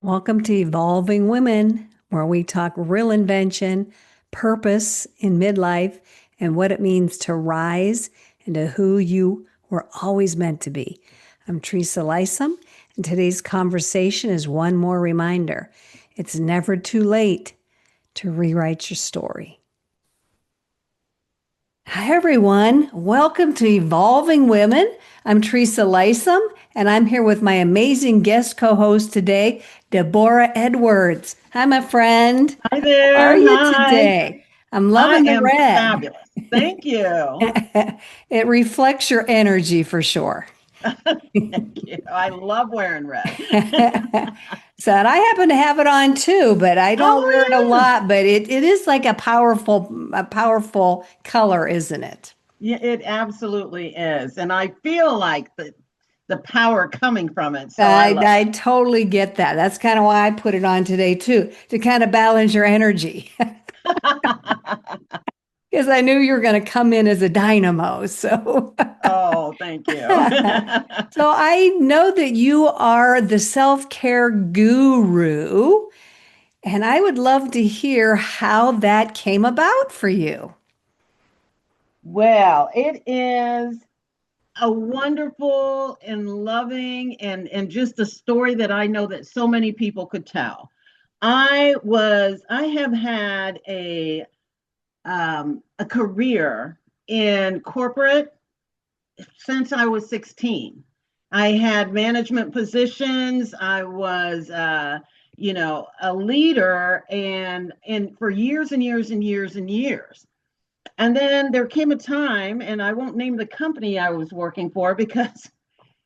Welcome to Evolving Women, where we talk real invention, purpose in midlife, and what it means to rise into who you were always meant to be. I'm Teresa Lysam, and today's conversation is one more reminder. It's never too late to rewrite your story. Hi, everyone. Welcome to Evolving Women. I'm Teresa Lysam, and I'm here with my amazing guest co-host today, Deborah Edwards. Hi, my friend. Hi How are there. you Hi. today? I'm I loving the am red. fabulous. Thank you. It reflects your energy for sure. Thank you. I love wearing red. So, and I happen to have it on too, but I don't wear it a Oh, yeah. lot, but it is like a powerful color, isn't it? Yeah, it absolutely is. And I feel like the power coming from it. So I love I totally get that. That's kind of why I put it on today too, to kind of balance your energy. it. Because I knew you were going to come in as a dynamo. So, Oh, thank you. so I know that you are the self-care guru, and I would love to hear how that came about for you. Well, it is a wonderful and loving and just a story that I know that so many people could tell. I have had a career in corporate since I was 16. I had management positions. I was, a leader, and for years and years and years and years. And then there came a time, and I won't name the company I was working for because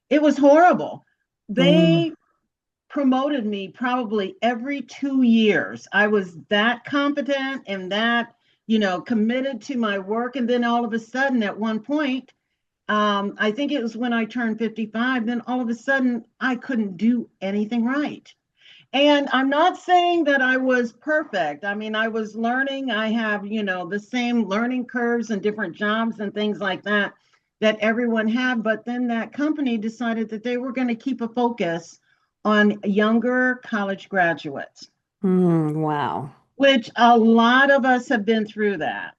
it was horrible. Mm, They promoted me probably every 2 years. I was that competent and that, committed to my work. And then all of a sudden, at one point, I think it was when I turned 55, then all of a sudden, I couldn't do anything right. And I'm not saying that I was perfect. I mean, I was learning. I have, the same learning curves and different jobs and things like that that everyone had. But then that company decided that they were going to keep a focus on younger college graduates, wow. which a lot of us have been through that.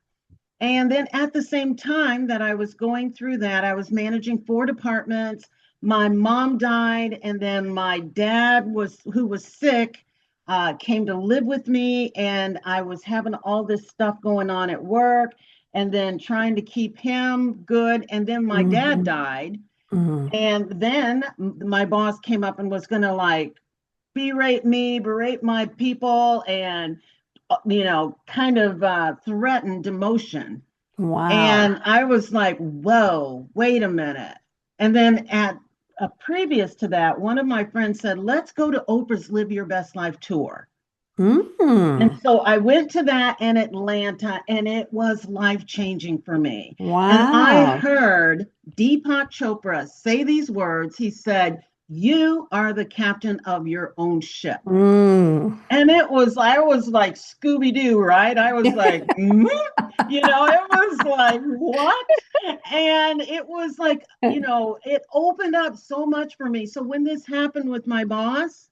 And then at the same time that I was going through that, I was managing four departments. My mom died, and then my dad who was sick, came to live with me, and I was having all this stuff going on at work, and then trying to keep him good. And then my dad Mhm, died, mhm. and then my boss came up and was gonna like berate me, berate my people, and kind of threaten demotion. Wow. And I was like, whoa, wait a minute. And then at previous to that, one of my friends said, let's go to Oprah's Live Your Best Life tour. And Mm, so I went to that in Atlanta, and it was life changing for me. And I wow. heard Deepak Chopra say these words. He said, you are the captain of your own ship. Mm. And I was like Scooby Doo, right? I was like, it was like, what? And it was like, it opened up so much for me. So when this happened with my boss,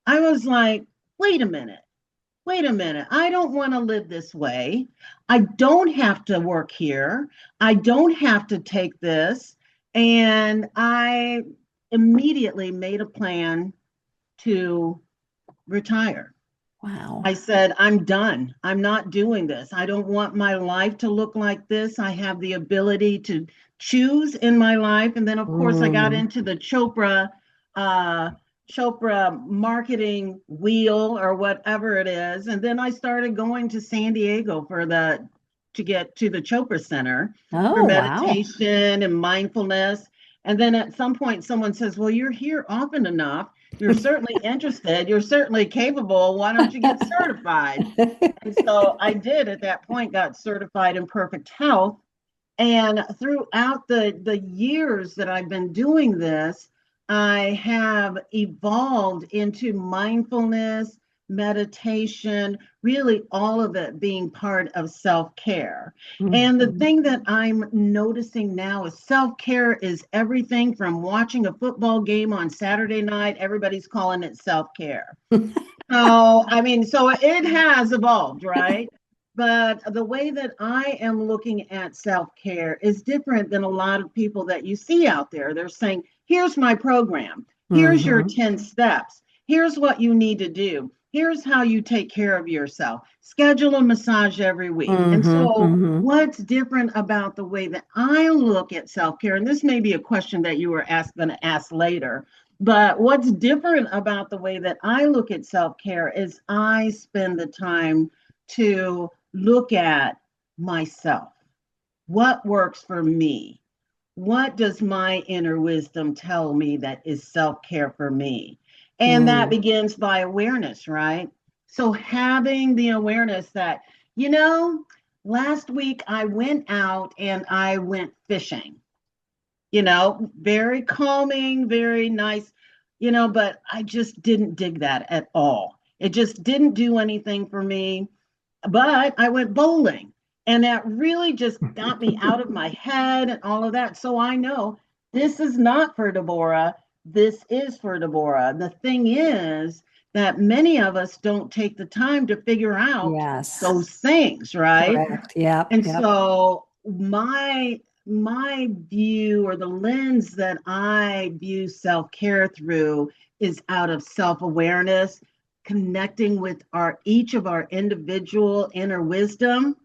I was like, wait a minute. Wait a minute. I don't want to live this way. I don't have to work here. I don't have to take this. And I immediately made a plan to retire. Wow. I said, I'm done. I'm not doing this. I don't want my life to look like this. I have the ability to choose in my life. And then, of course, I got Mm. into the uh, Chopra marketing wheel or whatever it is. And then I started going to San Diego to get to the Chopra Center for Oh, wow. meditation and mindfulness. And then at some point, someone says, well, you're here often enough. You're certainly interested. You're certainly capable. Why don't you get certified? And so I did at that point, got certified in perfect health. And throughout the years that I've been doing this, I have evolved into mindfulness, meditation, really all of it being part of self-care. And the Mhm. thing that I'm noticing now is self-care is everything from watching a football game on Saturday night, everybody's calling it self-care. So, I mean, so it has evolved, right? But the way that I am looking at self-care is different than a lot of people that you see out there. They're saying, here's my program. Here's your Mhm. 10 steps. Here's what you need to do. Here's how you take care of yourself. Schedule a massage every week. And Mhm. so, Mhm. what's different about the way that I look at self-care, and this may be a question that you were going to ask later, but what's different about the way that I look at self care is I spend the time to look at myself. What works for me? What does my inner wisdom tell me that is self care for me? And that Mm. begins by awareness, right? So having the awareness that, you know, last week I went out and I went fishing, very calming, very nice, but I just didn't dig that at all. It just didn't do anything for me. But I went bowling, and that really just got me out of my head and all of that. So I know this is not for Deborah. This is for Deborah. The thing is that many of us don't take the time to figure out Yes. those things, right? Correct. Yep. And Yep. so my view, or the lens that I view self-care through, is out of self-awareness, connecting with our each of our individual inner wisdom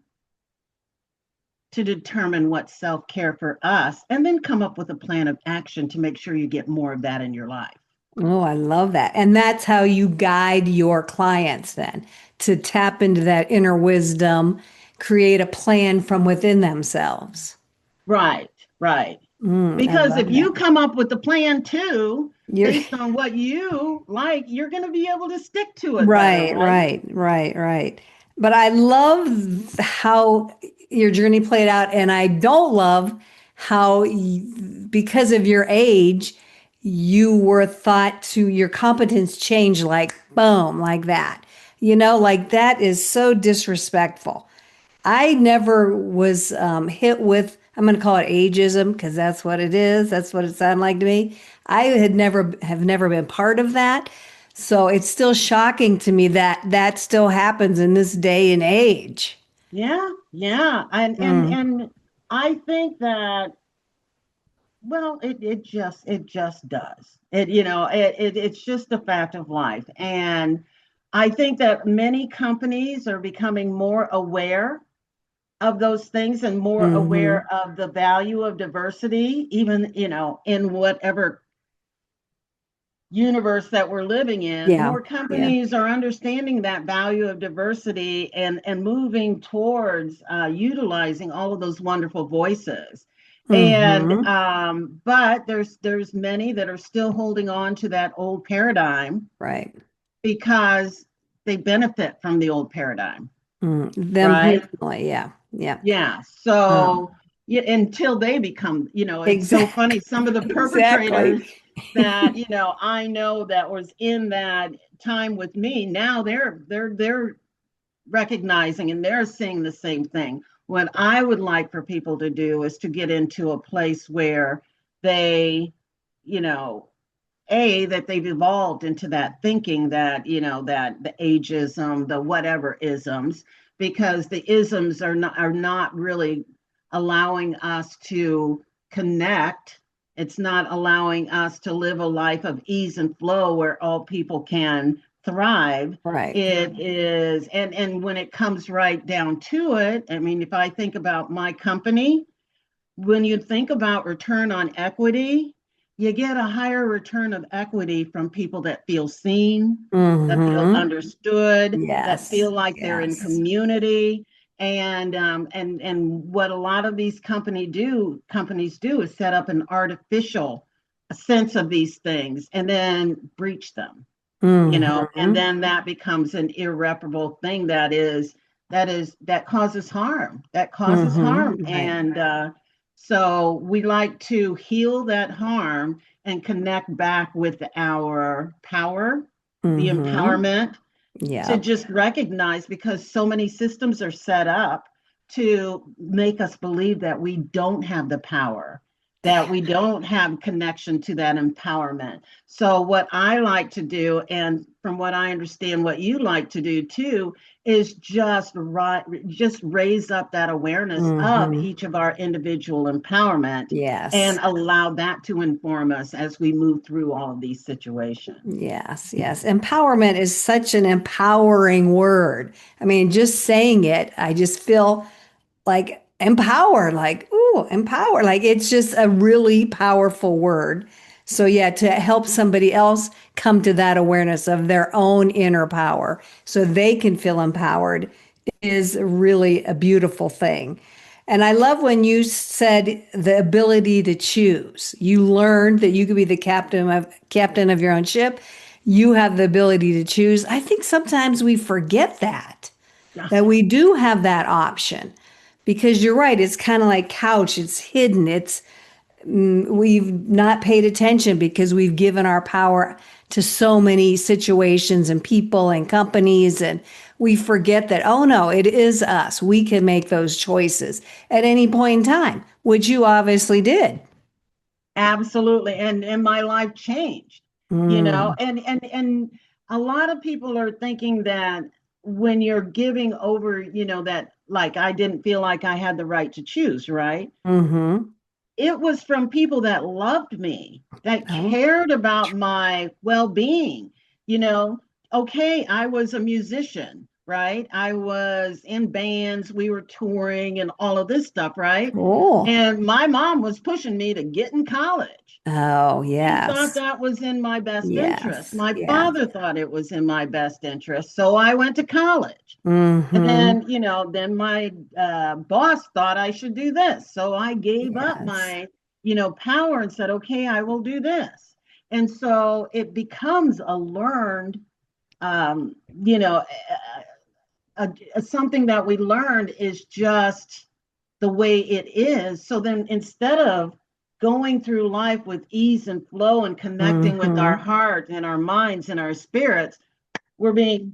to determine what's self-care for us, and then come up with a plan of action to make sure you get more of that in your life. Oh, I love that. And that's how you guide your clients then to tap into that inner wisdom, create a plan from within themselves. Right, right. I Because love if that. you come up with the plan too, You're based on what you like, you're going to be able to stick to it better, right, right? right, right, right. But I love how your journey played out, and I don't love how, because of your age, you were thought to your competence change like boom, like that. Like that is so disrespectful. I never was hit with, I'm going to call it ageism because that's what it is. That's what it sounded like to me. I have never been part of that. So it's still shocking to me that that still happens in this day and age. Yeah, yeah. Mm, And I think that, well, it just does. It's just a fact of life. And I think that many companies are becoming more aware of those things and more hmm. aware of the value of diversity, even, in whatever universe that we're living in. Yeah, More yeah. companies are understanding that value of diversity and moving towards utilizing all of those wonderful voices. And Hmm. but there's many that are still holding on to that old paradigm Right. because they benefit from the old paradigm, Them right? personally. Yeah, yeah. Yeah. Um, So yeah, until they become, it's so funny. exactly. Some of the Exactly. perpetrators that, I know that was in that time with me, now they're recognizing and they're seeing the same thing. What I would like for people to do is to get into a place where they, you know, that they've evolved into that thinking that, that the ageism, the whatever isms, because the isms are not really allowing us to connect. It's not allowing us to live a life of ease and flow where all people can thrive. Right. It is, and when it comes right down to it, I mean, if I think about my company, when you think about return on equity, you get a higher return of equity from people that feel seen, that feel Hmm. understood, that Yes. feel like they're in Yes. community. And what a lot of these companies do is set up an artificial sense of these things and then breach them, and Hmm. then that becomes an irreparable thing that causes harm, Right. and so we like to heal that harm and connect back with our power, the Hmm. empowerment, to Yeah. just recognize, because so many systems are set up to make us believe that we don't have the power, that we don't have connection to that empowerment. So what I like to do, and from what I understand what you like to do too, is just raise up that awareness of Hmm. each of our individual empowerment and Yes. allow that to inform us as we move through all of these situations. Yes, yes. Empowerment is such an empowering word. I mean, just saying it, I just feel like empowered, like, ooh, empower. Like it's just a really powerful word. So, yeah, to help somebody else come to that awareness of their own inner power so they can feel empowered is really a beautiful thing. And I love when you said the ability to choose. You learned that you could be the captain of your own ship. You have the ability to choose. I think sometimes we forget that we do have that option because you're right. It's kind of like couch. It's hidden. We've not paid attention because we've given our power to so many situations and people and companies, and we forget that, oh no, it is us. We can make those choices at any point in time, which you obviously did. Absolutely. And my life changed, Mm, and a lot of people are thinking that when you're giving over, that like I didn't feel like I had the right to choose, right? mm-hmm. It was from people that loved me, that Oh, cared about my well-being. You know, okay, I was a musician, right? I was in bands, we were touring and all of this stuff, right? cool. And my mom was pushing me to get in college. Oh, She thought yes. that was in my best interest. Yes. My Yes. father thought it was in my best interest. So I went to college. And Mm-hmm. then, then my boss thought I should do this. So I gave up Yes. my, power and said, okay, I will do this. And so it becomes a learned, um, you know, something that we learned is just the way it is. So then instead of going through life with ease and flow and connecting with our Mm-hmm. heart and our minds and our spirits, we're being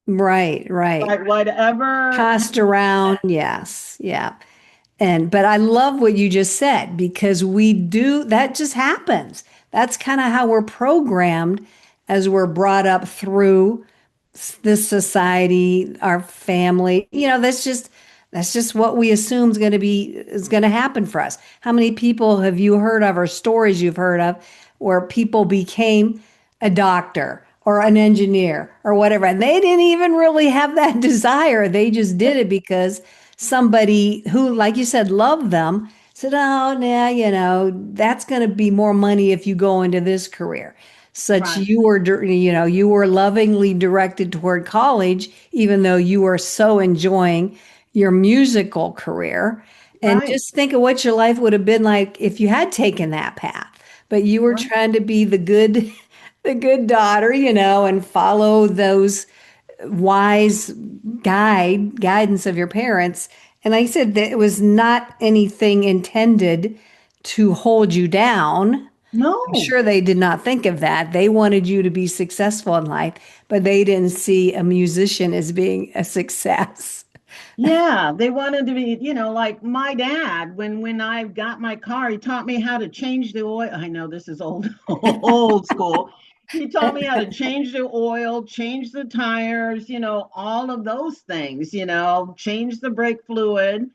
Right, right. like whatever. Tossed around. Yes. Yeah. But I love what you just said because we do, that just happens. That's kind of how we're programmed as we're brought up through this society, our family. That's just what we assume is going to happen for us. How many people have you heard of or stories you've heard of where people became a doctor or an engineer or whatever and they didn't even really have that desire. They just did it because somebody who, like you said, loved them said, "Oh, nah, that's going to be more money if you go into this career." Such Right, you were lovingly directed toward college, even though you were so enjoying your musical career. And right, just think of what your life would have been like if you had taken that path. But you were right. trying to be the good, the good daughter, and follow those wise guidance of your parents. And I said that it was not anything intended to hold you down. I'm No. sure they did not think of that. They wanted you to be successful in life, but they didn't see a musician as being a success. Yeah, they wanted to be, like my dad, when I got my car, he taught me how to change the oil. I know this is old, old school. He taught me how to change the oil, change the tires, all of those things, change the brake fluid,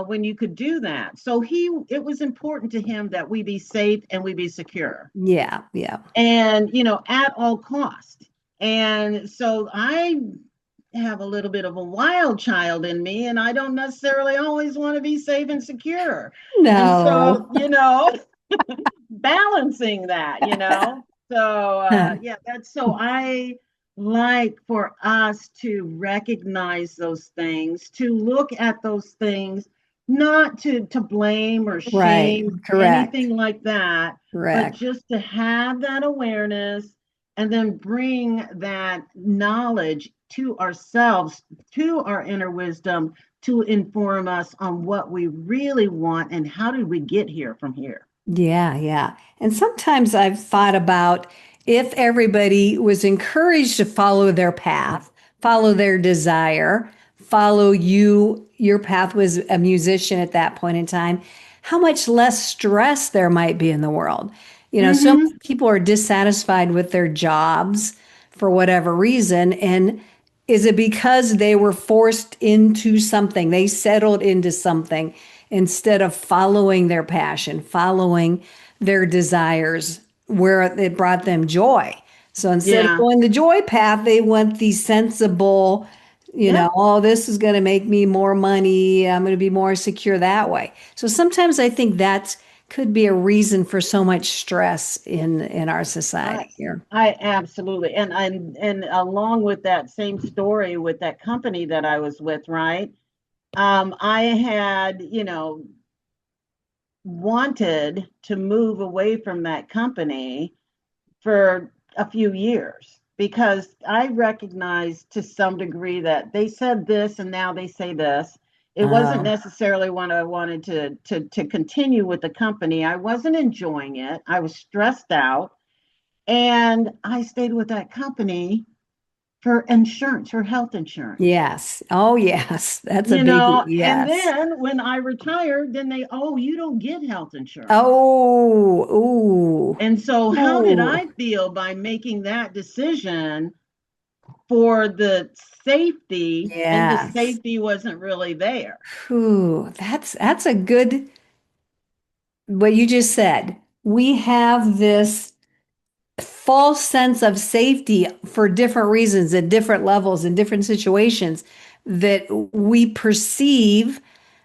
when you could do that. So it was important to him that we be safe and we be secure, Yeah, yeah. and, at all cost. And so I have a little bit of a wild child in me, and I don't necessarily always want to be safe and secure. And so, No. balancing that, So, yeah, that's so I like for us to recognize those things, to look at those things, not to blame or Right. shame, Correct. anything like that, but Correct. just to have that awareness and then bring that knowledge to ourselves, to our inner wisdom, to inform us on what we really want and how did we get here from here. Yeah, yeah. And sometimes I've thought about if everybody was encouraged to follow their path, follow their desire, follow your path was a musician at that point in time, how much less stress there might be in the world. So Mm-hmm. many people are dissatisfied with their jobs for whatever reason. And is it because they were forced into something? They settled into something instead of following their passion, following their desires where it brought them joy. So instead of Yeah. going the joy path, they went the sensible, Yep. oh, this is going to make me more money. I'm going to be more secure that way. So sometimes I think that could be a reason for so much stress in our I society here. I absolutely, and along with that same story with that company that I was with, right? I had, wanted to move away from that company for a few years because I recognized to some degree that they said this and now they say this. It wasn't Oh, necessarily what I wanted to continue with the company. I wasn't enjoying it. I was stressed out. And I stayed with that company for insurance, for health insurance. yes. Oh, yes. That's a biggie. And Yes. then when I retired, then oh, you don't get health insurance. Oh, And so, ooh, how did I ooh. feel by making that decision for the safety? And the Yes. safety wasn't really there. Whew, that's a good what you just said. We have this false sense of safety for different reasons at different levels in different situations that we perceive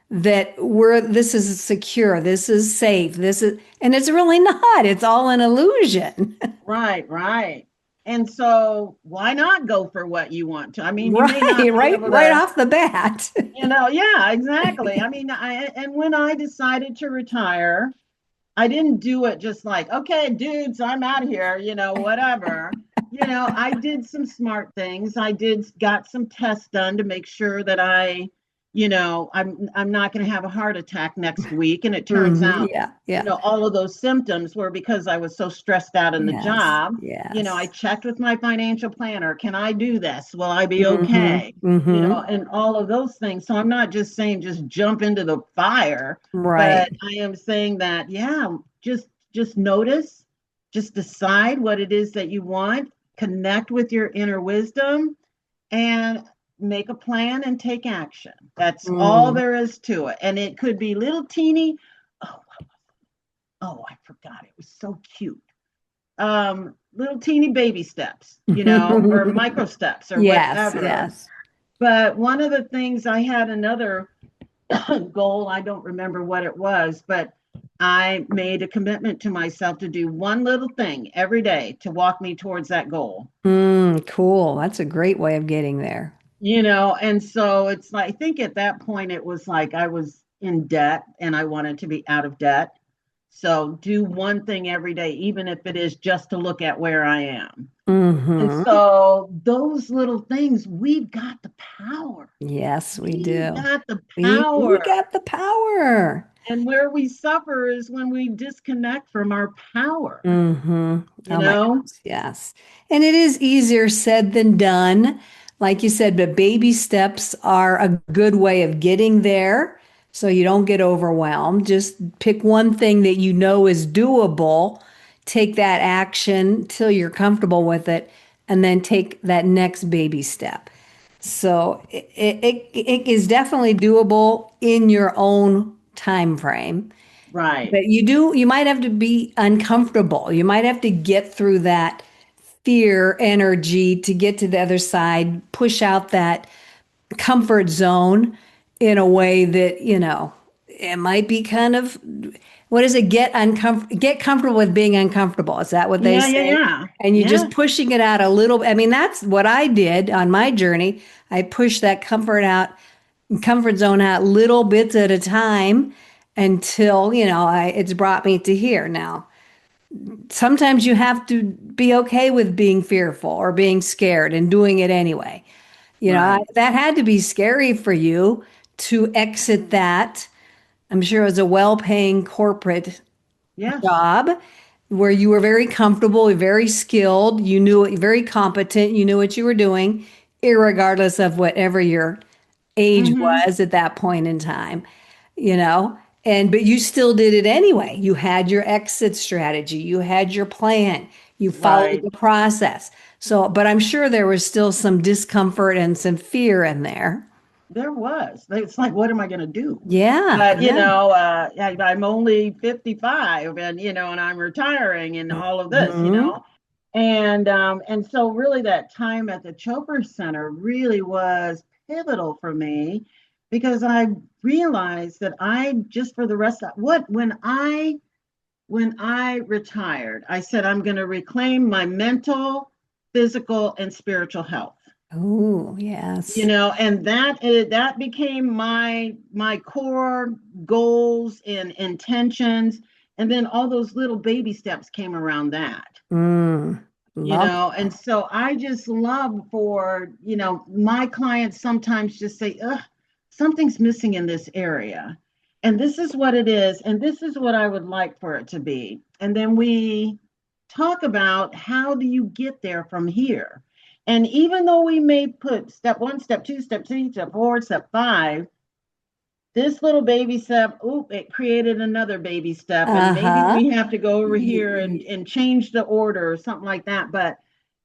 that this is secure, this is safe, and it's really not. It's all an illusion. Right, right. And so, why not go for what you want to? I mean, you may Right, not be right, able right to. off the bat. Yeah, exactly. I mean, and when I decided to retire, I didn't do it just like, okay, dudes, I'm out of here, whatever. I did some smart things. I did got some tests done to make sure that I'm not going to have a heart attack next week. And it turns out, Yeah, yeah. all of those symptoms were because I was so stressed out in the Yes, job. I yes. checked with my financial planner. Can I do this? Will I be Mm-hmm. okay? Mm-hmm. And all of those things. So I'm not just saying just jump into the fire, Right. but I am saying that, yeah, just notice, just decide what it is that you want, connect with your inner wisdom, and make a plan and take action. That's all Mm. there is to it. And it could be little teeny, oh, oh, I forgot. It was so cute. Little teeny baby steps, or micro steps or Yes, whatever. yes. But one of the things I had another goal, I don't remember what it was, but I made a commitment to myself to do one little thing every day to walk me towards that goal. Cool. That's a great way of getting there. And so it's like, I think at that point it was like I was in debt and I wanted to be out of debt. So do one thing every day, even if it is just to look at where I am. And Mm-hmm. so those little things, we've got the power. Yes, we We've do. got the We power. got the power. And where we suffer is when we disconnect from our power, Mm-hmm. you Oh my know? goodness, yes. And it is easier said than done, like you said, but baby steps are a good way of getting there so you don't get overwhelmed. Just pick one thing that you know is doable, take that action till you're comfortable with it, and then take that next baby step. So it is definitely doable in your own time frame. Right. But you might have to be uncomfortable. You might have to get through that fear energy to get to the other side, push out that comfort zone in a way that, it might be kind of, what is it? Get comfortable with being uncomfortable. Is that what they Yeah, yeah, say? yeah. And you're Yeah. just pushing it out a little. I mean, that's what I did on my journey. I pushed that comfort zone out little bits at a time until, it's brought me to here now. Sometimes you have to be okay with being fearful or being scared and doing it anyway. Right. That had to be scary for you to exit that. I'm sure it was a well-paying corporate Yes. job where you were very comfortable, very skilled, you knew very competent, you knew what you were doing, irregardless of whatever your age Mm-hmm. was at that point in time, you know? And but you still did it anyway. You had your exit strategy, you had your plan, you followed Right. the process. So, but I'm sure there was still some discomfort and some fear in there. There was. It's like, what am I going to do? Yeah, But, yeah. I'm only 55 and, and I'm retiring and all of this, Hmm. And so really that time at the Chopra Center really was pivotal for me because I realized that I just for the rest of what when I retired, I said I'm going to reclaim my mental, physical, and spiritual health. Oh, yes. And that became my core goals and intentions, and then all those little baby steps came around that. Mm, love And that. so I just love for my clients sometimes just say, ugh, something's missing in this area, and this is what it is, and this is what I would like for it to be, and then we talk about how do you get there from here. And even though we may put step one, step two, step three, step four, step five, this little baby step, oop, it created another baby step. And maybe Uh-huh. we have to go over here and, Y- and change the order or something like that. But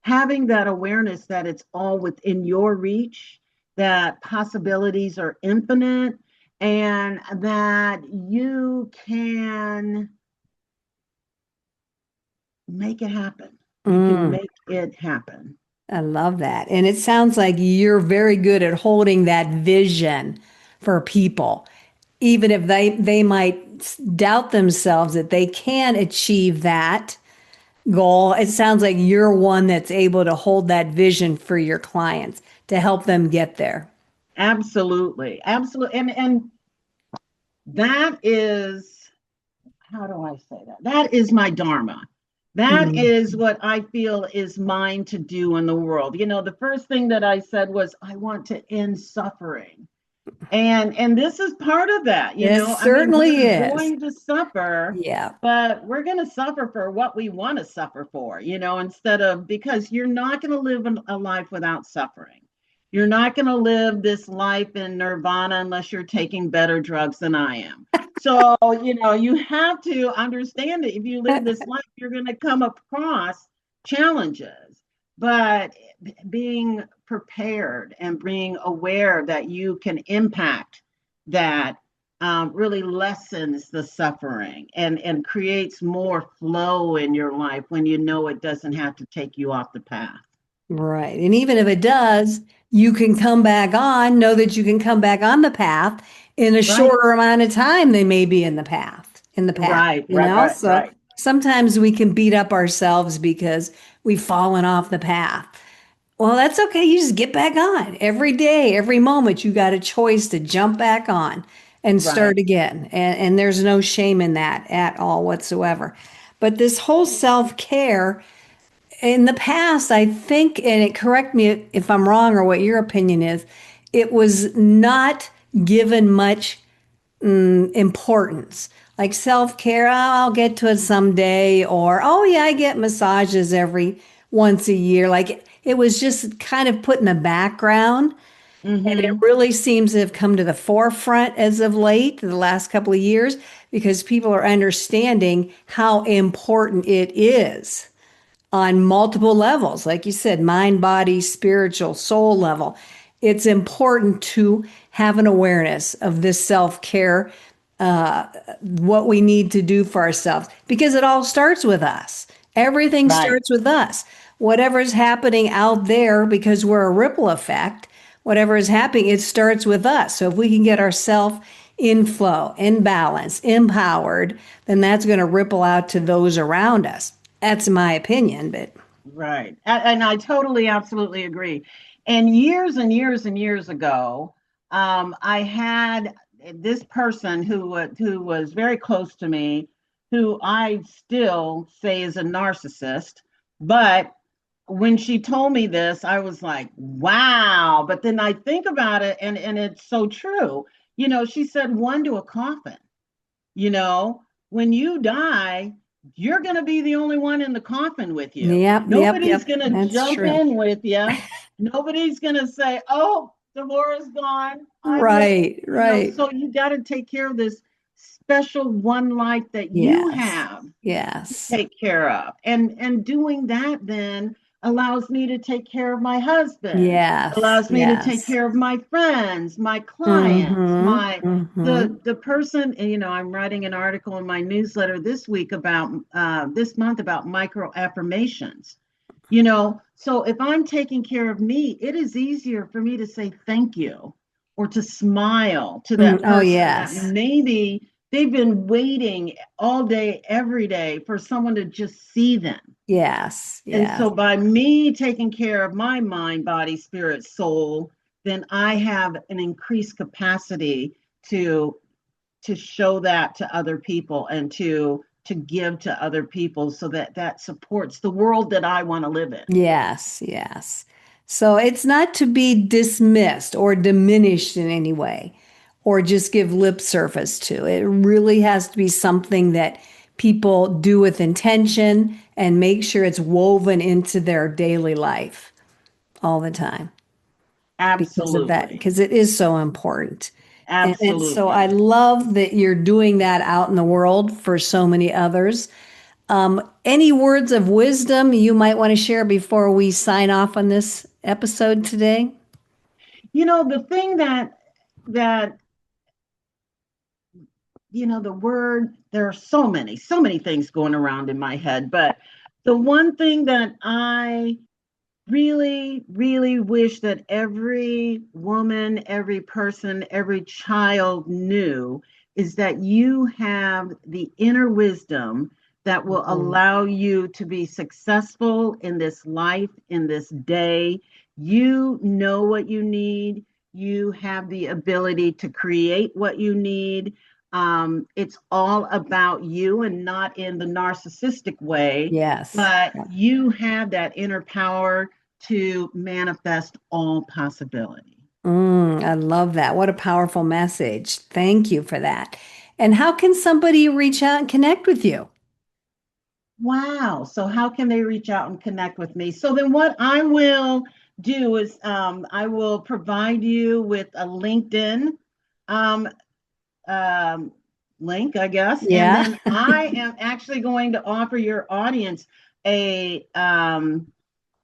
having that awareness that it's all within your reach, that possibilities are infinite, and that you can make it happen. You can mm, make it happen. I love that. And it sounds like you're very good at holding that vision for people, even if they might doubt themselves that they can achieve that goal. It sounds like you're one that's able to hold that vision for your clients to help them get there. Absolutely. Absolutely. And that is, how do I say that? That is my dharma. That Mm. is what I feel is mine to do in the world. The first thing that I said was I want to end suffering. And this is part of that. It I mean, certainly we're is. going to suffer, Yeah. but we're going to suffer for what we want to suffer for, instead of, because you're not going to live a life without suffering. You're not going to live this life in nirvana unless you're taking better drugs than I am. So, you have to understand that if you live this life, you're going to come across challenges. But being prepared and being aware that you can impact that really lessens the suffering and creates more flow in your life when you know it doesn't have to take you off the path. Right. And even if it does, you can come back on, know that you can come back on the path in a Right, shorter amount of time they may be in the path, right, you right, know? right, So right, sometimes we can beat up ourselves because we've fallen off the path. Well, that's okay. You just get back on. Every day, every moment, you got a choice to jump back on and right. start again. And there's no shame in that at all whatsoever. But this whole self-care, in the past, I think, and it correct me if I'm wrong or what your opinion is, it was not given much importance. Like self-care, oh, I'll get to it someday, or oh yeah, I get massages every once a year. Like it was just kind of put in the background. And it Mm-hmm. really seems to have come to the forefront as of late, the last couple of years, because people are understanding how important it is on multiple levels, like you said, mind, body, spiritual, soul level. It's important to have an awareness of this self care, what we need to do for ourselves, because it all starts with us. Everything Right, starts with us. Whatever's happening out there, because we're a ripple effect, whatever is happening, it starts with us. So if we can get ourselves in flow, in balance, empowered, then that's going to ripple out to those around us. That's my opinion, but right. And I totally, absolutely agree. And years and years ago, I had this person who was very close to me, who I still say is a narcissist, but when she told me this, I was like, wow. But then I think about it, and it's so true. She said one to a coffin. When you die, you're going to be the only one in the coffin with you. Yep, yep, Nobody's yep. going to That's jump true. in with you. Nobody's going to say, oh, Deborah's gone. I'm leaving. Right, right. So you got to take care of this special one life that you Yes. have to Yes. take care of. And doing that then allows me to take care of my husband, Yes. allows me to take Yes. care of my friends, my clients, Mm-hmm. my Mm-hmm. the person. And, I'm writing an article in my newsletter this week about this month about micro affirmations. So if I'm taking care of me, it is easier for me to say thank you or to smile to that Oh, person that yes. maybe they've been waiting all day, every day for someone to just see them. Yes. And Yes. so by me taking care of my mind, body, spirit, soul, then I have an increased capacity to to show that to other people and to give to other people so that that supports the world that I want to live in. Yes. Yes. So it's not to be dismissed or diminished in any way or just give lip service to. It really has to be something that people do with intention and make sure it's woven into their daily life all the time because of that, Absolutely. because it is so important. And so I Absolutely. love that you're doing that out in the world for so many others. Any words of wisdom you might want to share before we sign off on this episode today? The thing that the word, there are so many things going around in my head, but the one thing that I really, really wish that every woman, every person, every child knew is that you have the inner wisdom that will Mhm. allow you to be successful in this life, in this day. You know what you need. You have the ability to create what you need. It's all about you and not in the narcissistic way, Yes. but you have that inner power to manifest all possibility. I love that. What a powerful message. Thank you for that. And how can somebody reach out and connect with you? Wow. So, how can they reach out and connect with me? So, then what I will do is I will provide you with a LinkedIn um, um, link, I guess. And Yeah. then I am actually going to offer your audience a, um,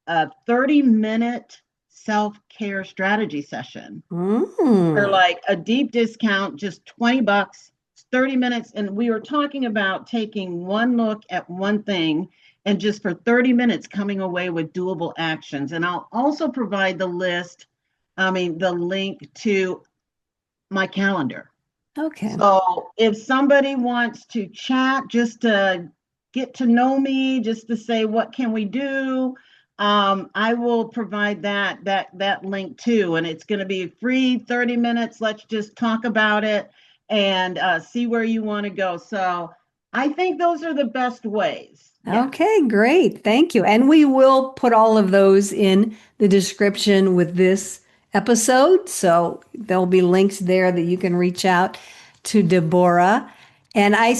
a 30-minute self care strategy session for Mm. like a deep discount, just $20, 30 minutes. And we were talking about taking one look at one thing and just for 30 minutes coming away with doable actions. And I'll also provide the link to my calendar. Okay. So if somebody wants to chat just to get to know me, just to say what can we do, I will provide that link too, and it's going to be free 30 minutes. Let's just talk about it and see where you want to go. So I think those are the best ways. Yeah. Okay, great. Thank you. And we will put all of those in the description with this episode. So there'll be links there that you can reach out to Deborah. And I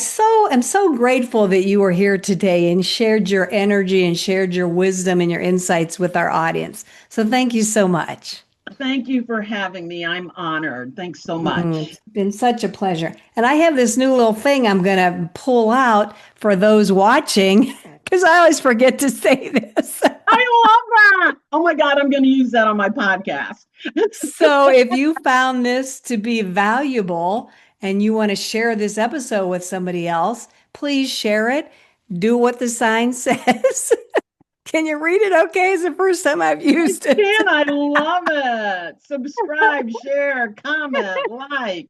am so grateful that you were here today and shared your energy and shared your wisdom and your insights with our audience. So thank you so much. Thank you for having me. I'm honored. Thanks so much. It's been such a pleasure. And I have this new little thing I'm going to pull out for those watching because I always forget to say this. I love that. Oh my God, I'm going to use that on my podcast. So if you found this to be valuable and you want to share this episode with somebody else, please share it. Do what the sign says. Can you read it okay? It's the first time I've I used it. can. I love it. Subscribe, share, comment, like.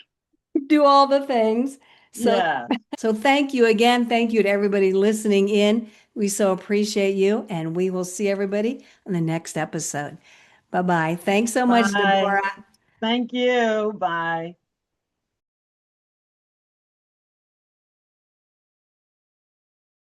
Do all the things. So Yeah. so thank you again. Thank you to everybody listening in. We so appreciate you and we will see everybody on the next episode. Bye-bye. Thanks so much, Bye. Deborah. Thank you. Bye.